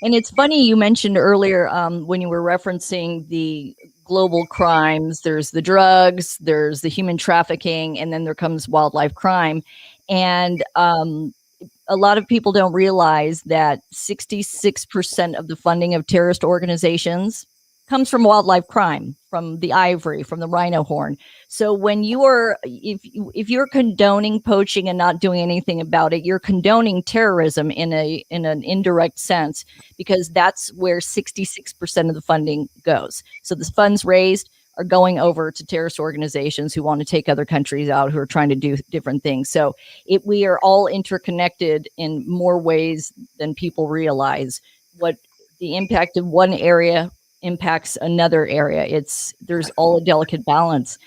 Speaker 1: And it's funny, you mentioned earlier when you were referencing the global crimes, there's the drugs, there's the human trafficking, and then there comes wildlife crime. And a lot of people don't realize that 66% of the funding of terrorist organizations comes from wildlife crime, from the ivory, from the rhino horn. So when if you're condoning poaching and not doing anything about it, you're condoning terrorism in an indirect sense, because that's where 66% of the funding goes. So the funds raised are going over to terrorist organizations who want to take other countries out, who are trying to do different things. So we are all interconnected in more ways than people realize. What the impact of one area impacts another area. There's all a delicate balance.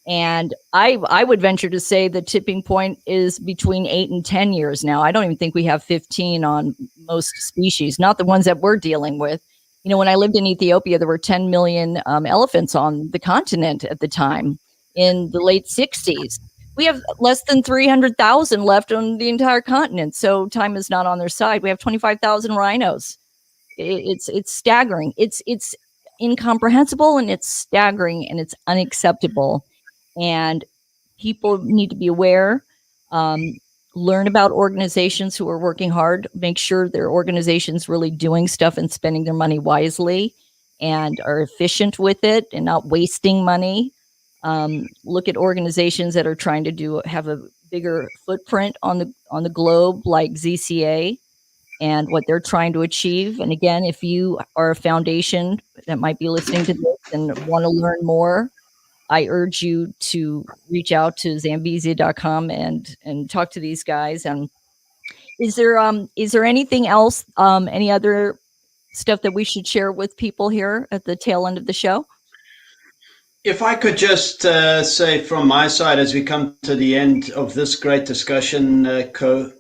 Speaker 1: And I would venture to say the tipping point is between 8 and 10 years now. I don't even think we have 15 on most species, not the ones that we're dealing with. When I lived in Ethiopia, there were 10 million elephants on the continent at the time in the late 60s. We have less than 300,000 left on the entire continent. So time is not on their side. We have 25,000 rhinos. It's staggering. It's incomprehensible, and it's staggering, and it's unacceptable. And people need to be aware, learn about organizations who are working hard, make sure their organizations really doing stuff and spending their money wisely and are efficient with it and not wasting money. Look at organizations that are trying to have a bigger footprint on the globe, like ZCA, and what they're trying to achieve. And again, if you are a foundation that might be listening to this and want to learn more, I urge you to reach out to Zambezia.com and talk to these guys. And is there anything else, any other stuff that we should share with people here at the tail end of the show?
Speaker 3: If I could just say from my side, as we come to the end of this great discussion, Coe,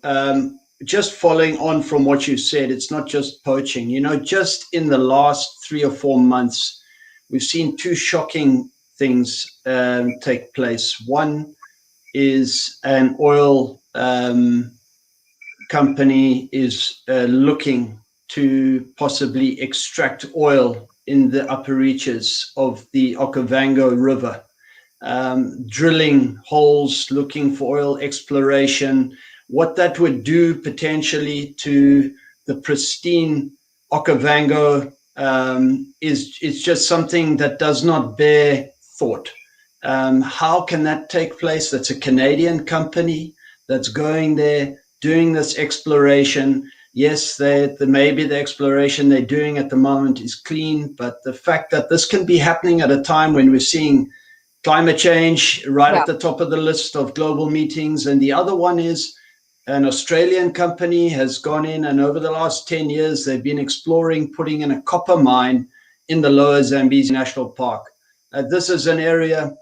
Speaker 3: just following on from what you said, it's not just poaching. Just in the last 3 or 4 months, we've seen 2 shocking things take place. One is an oil company is looking to possibly extract oil in the upper reaches of the Okavango River, drilling holes, looking for oil exploration. What that would do potentially to the pristine Okavango is just something that does not bear thought. How can that take place? That's a Canadian company that's going there, doing this exploration. Yes, maybe the exploration they're doing at the moment is clean, but the fact that this can be happening at a time when we're seeing climate change right at the top of the list of global meetings. And the other one is an Australian company has gone in, and over the last 10 years, they've been exploring putting in a copper mine in the lower Zambezia National Park. This is an area.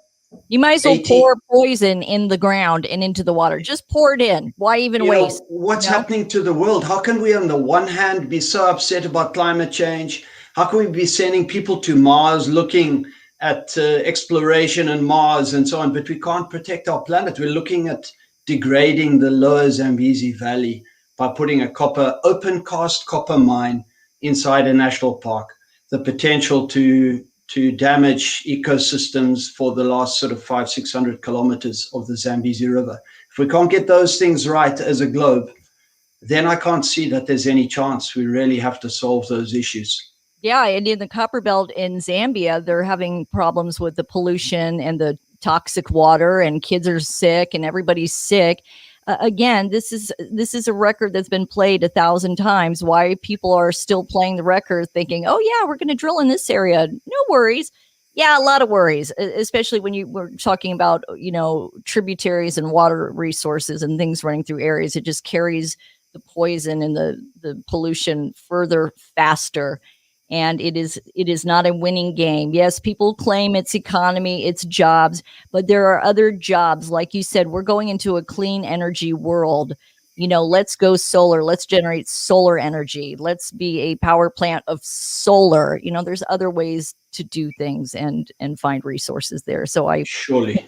Speaker 1: You might as well pour poison in the ground and into the water. Just pour it in. Why even waste?
Speaker 3: What's happening to the world? How can we, on the one hand, be so upset about climate change? How can we be sending people to Mars, looking at exploration in Mars and so on, but we can't protect our planet? We're looking at degrading the lower Zambezi Valley by putting a open cast copper mine inside a national park. The potential to damage ecosystems for the last sort of 500-600 kilometers of the Zambezi River. If we can't get those things right as a globe, then I can't see that there's any chance. We really have to solve those issues.
Speaker 1: Yeah, and in the copper belt in Zambia, they're having problems with the pollution and the toxic water, and kids are sick and everybody's sick. Again, this is a record that's been played 1,000 times. Why people are still playing the record thinking, oh yeah, we're going to drill in this area. No worries. Yeah, a lot of worries, especially when you were talking about, tributaries and water resources and things running through areas. It just carries the poison and the pollution further faster. And it is not a winning game. Yes, people claim it's economy, it's jobs, but there are other jobs. Like you said, we're going into a clean energy world. Let's go solar. Let's generate solar energy. Let's be a power plant of solar. There's other ways to do things and find resources there. So
Speaker 3: Surely.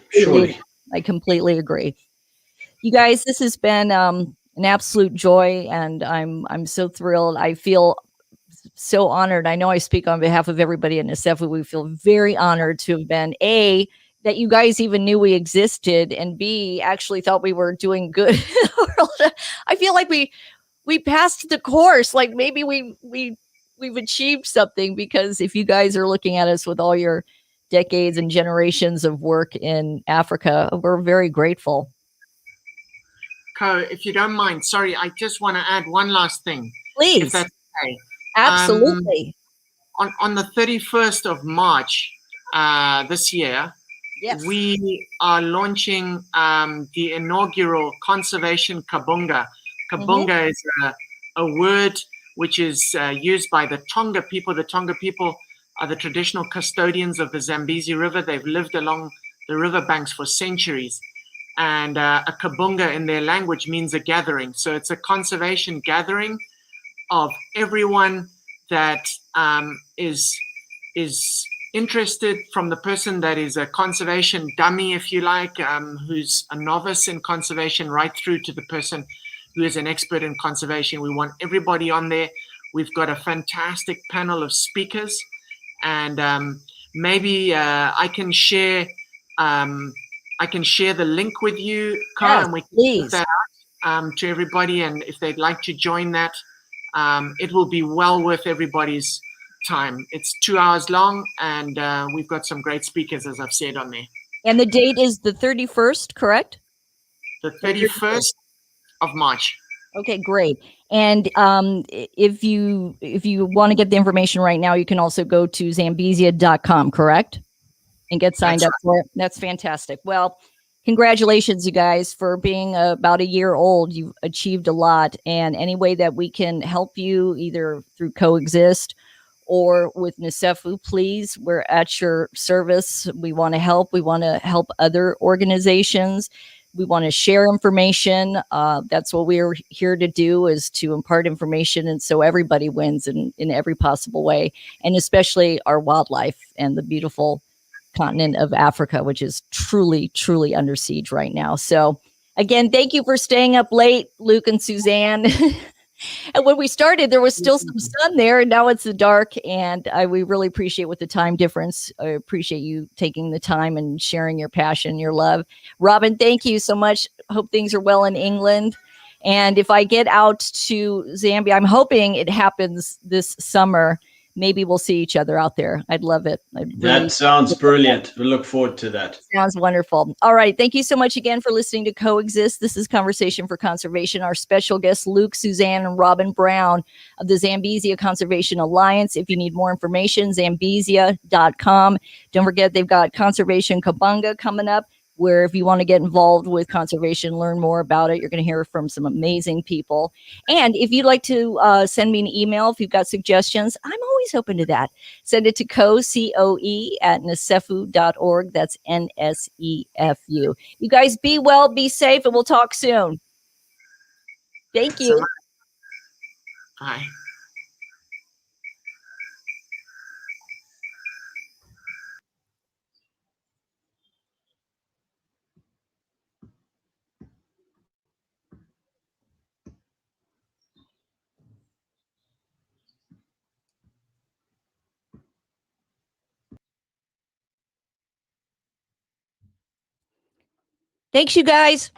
Speaker 1: I completely agree. You guys, this has been an absolute joy, and I'm so thrilled. I feel so honored. I know I speak on behalf of everybody in NSF. We feel very honored to have been that you guys even knew we existed, and B, actually thought we were doing good in the world. I feel like we passed the course. Like maybe we've achieved something, because if you guys are looking at us with all your decades and generations of work in Africa, we're very grateful.
Speaker 2: Coe, if you don't mind, sorry, I just want to add one last thing.
Speaker 1: Please.
Speaker 2: If that's okay.
Speaker 1: Absolutely.
Speaker 2: On the 31st of March this year,
Speaker 1: Yes.
Speaker 2: we are launching the inaugural conservation kabunga. Kabunga is a word which is used by the Tonga people. The Tonga people are the traditional custodians of the Zambezia River. They've lived along the riverbanks for centuries. And a kabunga in their language means a gathering. So it's a conservation gathering of everyone that is interested, from the person that is a conservation dummy, if you like, who's a novice in conservation, right through to the person who is an expert in conservation. We want everybody on there. We've got a fantastic panel of speakers, and maybe I can share the link with you, Coe,
Speaker 1: Yes,
Speaker 2: and we can
Speaker 1: please.
Speaker 2: put that out to everybody. And if they'd like to join that, it will be well worth everybody's time. It's 2 hours long, and we've got some great speakers, as I've said, on there.
Speaker 1: And the date is the 31st, correct?
Speaker 2: The 31st of March.
Speaker 1: Okay, great. And if you want to get the information right now, you can also go to Zambezia.com, correct? And get signed up for it. That's fantastic. Well, congratulations, you guys, for being about a year old. You've achieved a lot. And any way that we can help you, either through Coexist or with NSEFU, please, we're at your service. We want to help. We want to help other organizations. We want to share information. That's what we're here to do, is to impart information. And so everybody wins in every possible way, and especially our wildlife and the beautiful continent of Africa, which is truly, truly under siege right now. So again, thank you for staying up late, Luke and Suzanne. And when we started, there was still some sun there, and now it's the dark. And we really appreciate with the time difference. I appreciate you taking the time and sharing your passion, your love. Robin, thank you so much. Hope things are well in England. And if I get out to Zambia, I'm hoping it happens this summer. Maybe we'll see each other out there. I'd love it.
Speaker 3: That sounds brilliant. We look forward to that.
Speaker 1: Sounds wonderful. All right. Thank you so much again for listening to Coexist. This is Conversation for Conservation. Our special guests, Luke, Suzanne, and Robin Brown of the Zambesia Conservation Alliance. If you need more information, Zambezia.com. Don't forget, they've got Conservation Kabunga coming up, where if you want to get involved with conservation, learn more about it, you're going to hear from some amazing people. And if you'd like to send me an email, if you've got suggestions, I'm always open to that. Send it to Coe, C-O-E, at nsefu.org. That's N-S-E-F-U. You guys be well, be safe, and we'll talk soon. Thank you.
Speaker 2: Bye.
Speaker 1: Thanks, you guys.